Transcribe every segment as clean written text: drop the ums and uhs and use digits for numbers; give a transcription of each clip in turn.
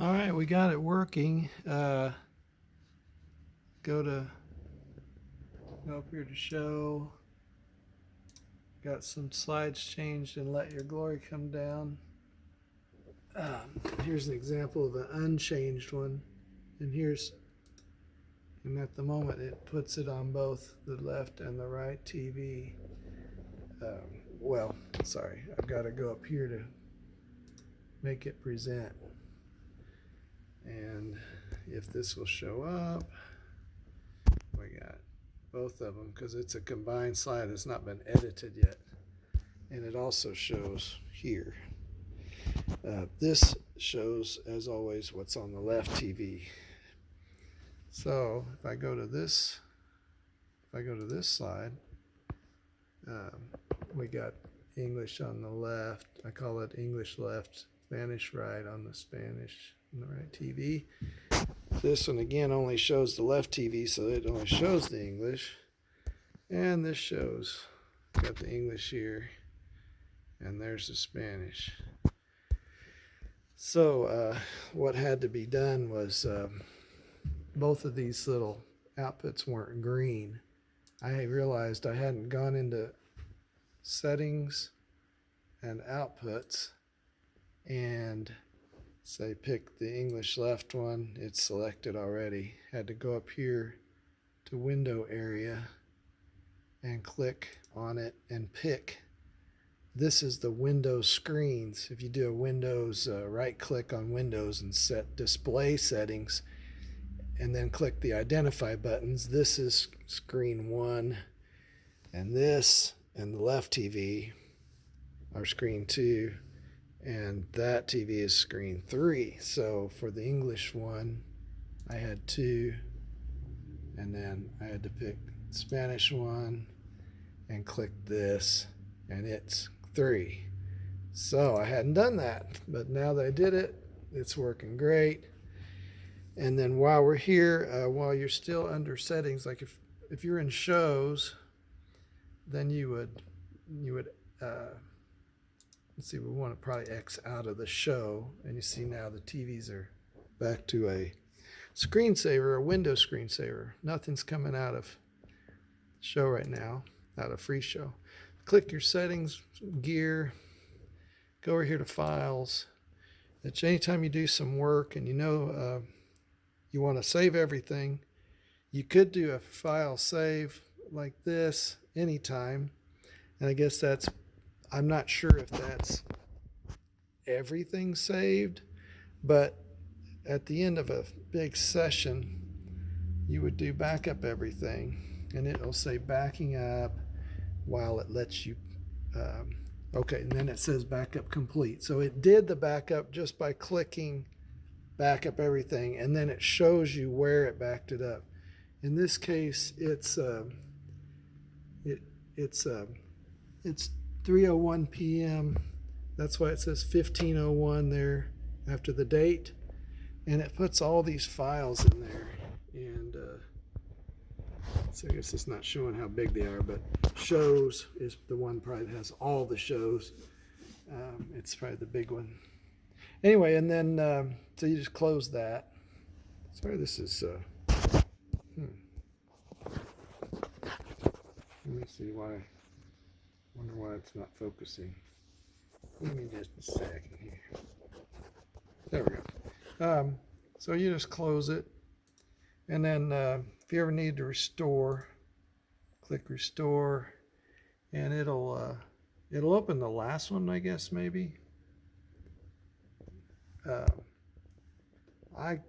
All right, we got it working. Go up here to show. Got some slides changed and let your glory come down. Here's an example of an unchanged one, and at the moment it puts it on both the left and the right TV. Well, sorry, I've got to go up here to make it present. And if this will show up, we got both of them because it's a combined slide. It's not been edited yet. And it also shows here. This shows, as always, what's on the left TV. So if I go to this slide, we got English on the left. I call it English left, Spanish right on the Spanish on the right TV. This one again only shows the left TV, so it only shows the English. And this shows, got the English here, and there's the Spanish. So what had to be done was both of these little outputs weren't green. I realized I hadn't gone into settings and outputs and say pick the English left one. It's selected already. Had to go up here to window area and click on it and pick. This is the Windows screens. If you do a Windows, right click on Windows and set display settings and then click the identify buttons. This is screen 1, and this and the left TV are screen 2, and that TV is screen 3. So for the English one, I had 2, and then I had to pick Spanish one and click this, and it's 3. So I hadn't done that, but now that I did it, it's working great. And then while we're here, while you're still under settings, like if you're in shows, then you would let's see, we want to probably X out of the show, and you see now the TVs are back to a screensaver, a window screensaver. Nothing's coming out of show right now, out of freeshow. Click your settings gear, go over here to files. It's anytime you do some work and you want to save everything, you could do a file save like this anytime. And I guess I'm not sure if that's everything saved, but at the end of a big session, you would do backup everything, and it'll say backing up while it lets you, okay, and then it says backup complete. So it did the backup just by clicking backup everything, and then it shows you where it backed it up. In this case, it's 3:01 p.m. That's why it says 15:01 there after the date, and it puts all these files in there. And so I guess it's not showing how big they are, but shows is the one probably that has all the shows. It's probably the big one. Anyway, and then so you just close that. Sorry, this is. Let me see why. Wonder why it's not focusing. Give me just a second here. There we go. So you just close it, and then if you ever need to restore, click restore, and it'll open the last one, I guess, maybe. I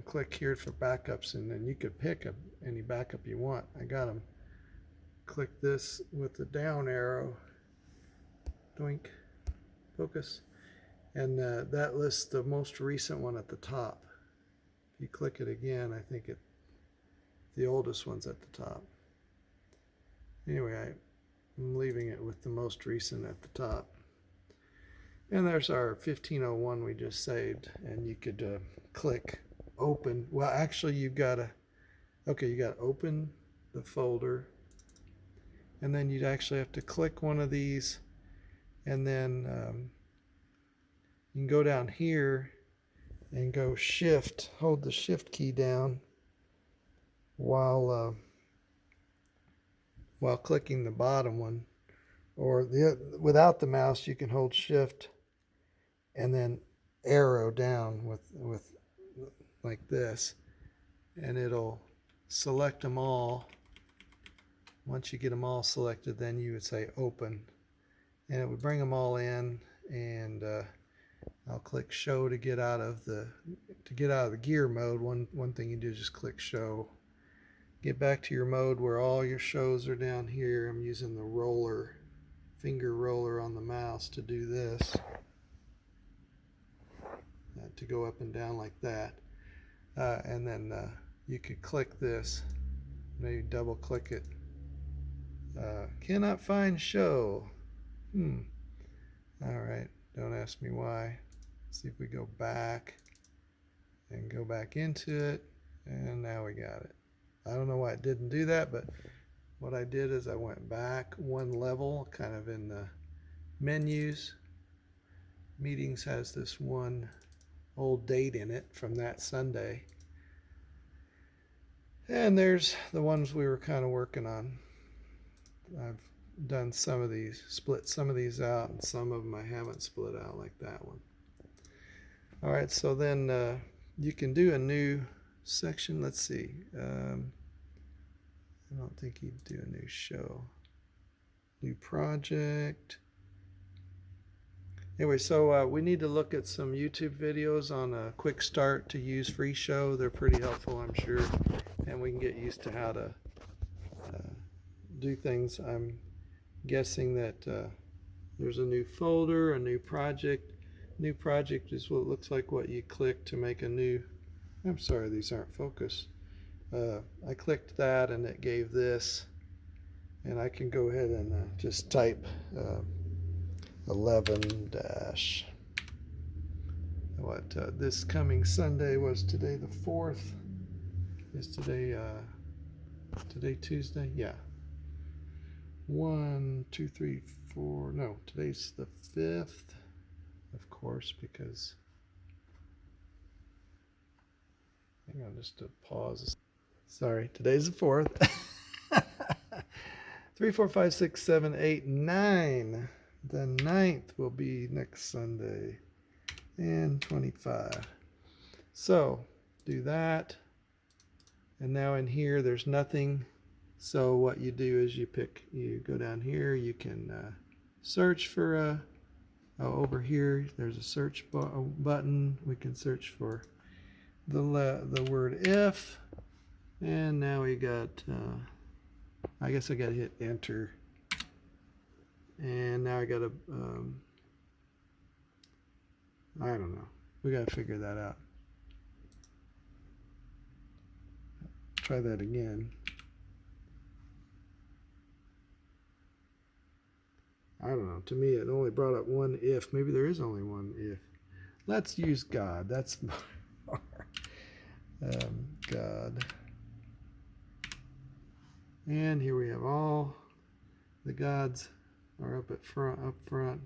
click here for backups, and then you could pick any backup you want. I got them. Click this with the down arrow. Doink. Focus. And that lists the most recent one at the top. If you click it again, I think the oldest one's at the top. Anyway, I'm leaving it with the most recent at the top. And there's our 15:01 we just saved, and you could click open. Well, actually, you got to open the folder, and then you'd actually have to click one of these, and then you can go down here and go shift, hold the shift key down while clicking the bottom one, or without the mouse you can hold shift and then arrow down with like this, and it'll select them all. Once you get them all selected, then you would say open, and it would bring them all in. And I'll click show to get out of the gear mode. One thing you do is just click show. Get back to your mode where all your shows are down here. I'm using the roller, finger roller on the mouse to do this, to go up and down like that. And then you could click this, maybe double click it. Cannot find show. All right, don't ask me why. Let's see if we go back and go back into it, and now we got it. I don't know why it didn't do that, but what I did is I went back one level, kind of in the menus. Meetings has this one old date in it from that Sunday. And there's the ones we were kind of working on. I've done some of these, split some of these out, and some of them I haven't split out, like that one. All right, so then you can do a new section. Let's see. I don't think you'd do a new show. New project. Anyway, so we need to look at some YouTube videos on a quick start to use freeshow. They're pretty helpful, I'm sure, and we can get used to how to do things. I'm guessing that there's a new folder, a new project. New project is what looks like what you click to make a new. I'm sorry, these aren't focused. I clicked that and it gave this, and I can go ahead and just type 11 dash what this coming Sunday was. Today the 4th. Is today Tuesday? Yeah. 1 2 3 4. No, today's the 5th, of course, because hang on, just to pause. Sorry, today's the 4th. 3 4 5 6 7 8 9. The 9th will be next Sunday, and 25. So do that, and now in here there's nothing. So what you do is you go down here. You can search for over here. There's a search button. We can search for the word if, and now we got. I guess I got to hit enter. And now I got to, I don't know. We got to figure that out. Try that again. I don't know. To me, it only brought up one if. Maybe there is only one if. Let's use God. That's God. And here we have all the gods are up front.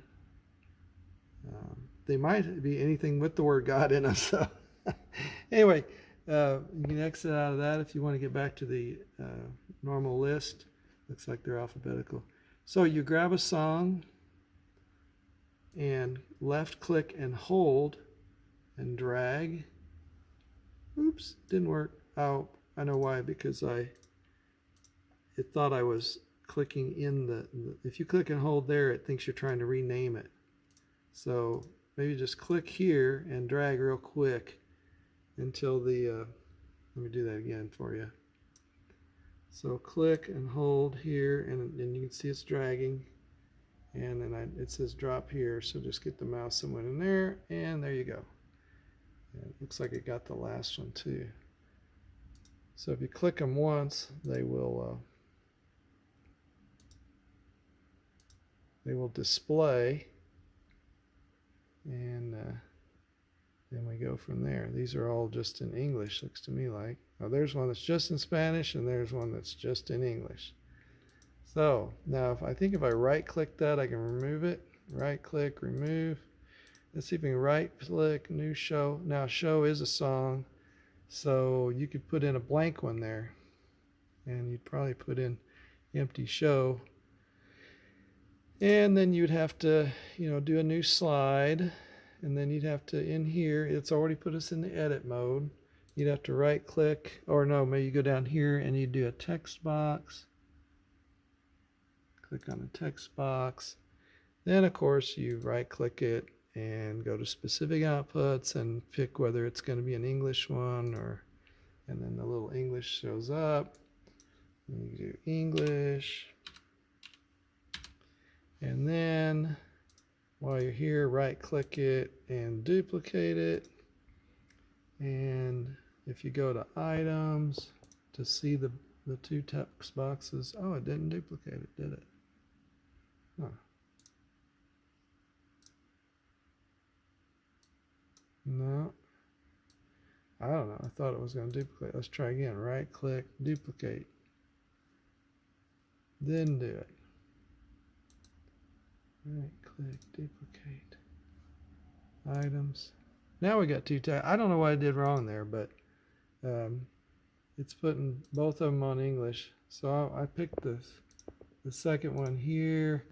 They might be anything with the word God in them. So anyway, you can exit out of that if you want to get back to the normal list. Looks like they're alphabetical. So you grab a song and left click and hold and drag. Oops, didn't work. Oh, I know why, because it thought I was clicking in the if you click and hold there, it thinks you're trying to rename it. So maybe just click here and drag real quick until the let me do that again for you. So click and hold here, and you can see it's dragging, and then it says drop here, so just get the mouse somewhere in there, and there you go. And it looks like it got the last one too. So if you click them once, they will display, and then we go from there. These are all just in English, looks to me like. Now there's one that's just in Spanish, and there's one that's just in English. So now if I right click that, I can remove it. Right click, remove, let's see if we can right click, new show. Now show is a song, so you could put in a blank one there, and you'd probably put in empty show. And then you'd have to, do a new slide, and then you'd have to, in here, it's already put us in the edit mode. You'd have to right click, or no, maybe you go down here and you do a text box. Click on the text box. Then of course you right click it and go to specific outputs and pick whether it's going to be an English one and then the little English shows up. And you do English. And then while you're here, right click it and duplicate it. And if you go to items to see the two text boxes, oh, it didn't duplicate it, did it? Huh. No. I don't know. I thought it was going to duplicate. Let's try again. Right click, duplicate. Then do it. Right click, duplicate. Items. Now we got two tabs. I don't know what I did wrong there, but it's putting both of them on English. So I picked the second one here.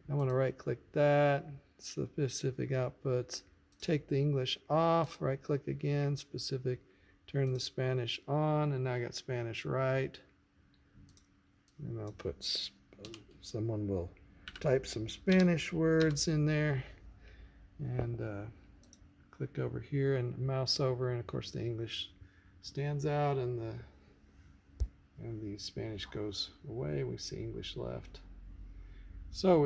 I want to right click that, specific outputs, take the English off, right click again, specific, turn the Spanish on, and now I got Spanish right. And I'll put, someone will type some Spanish words in there, and click over here and mouse over, and of course the English stands out and the Spanish goes away. We see English left. So we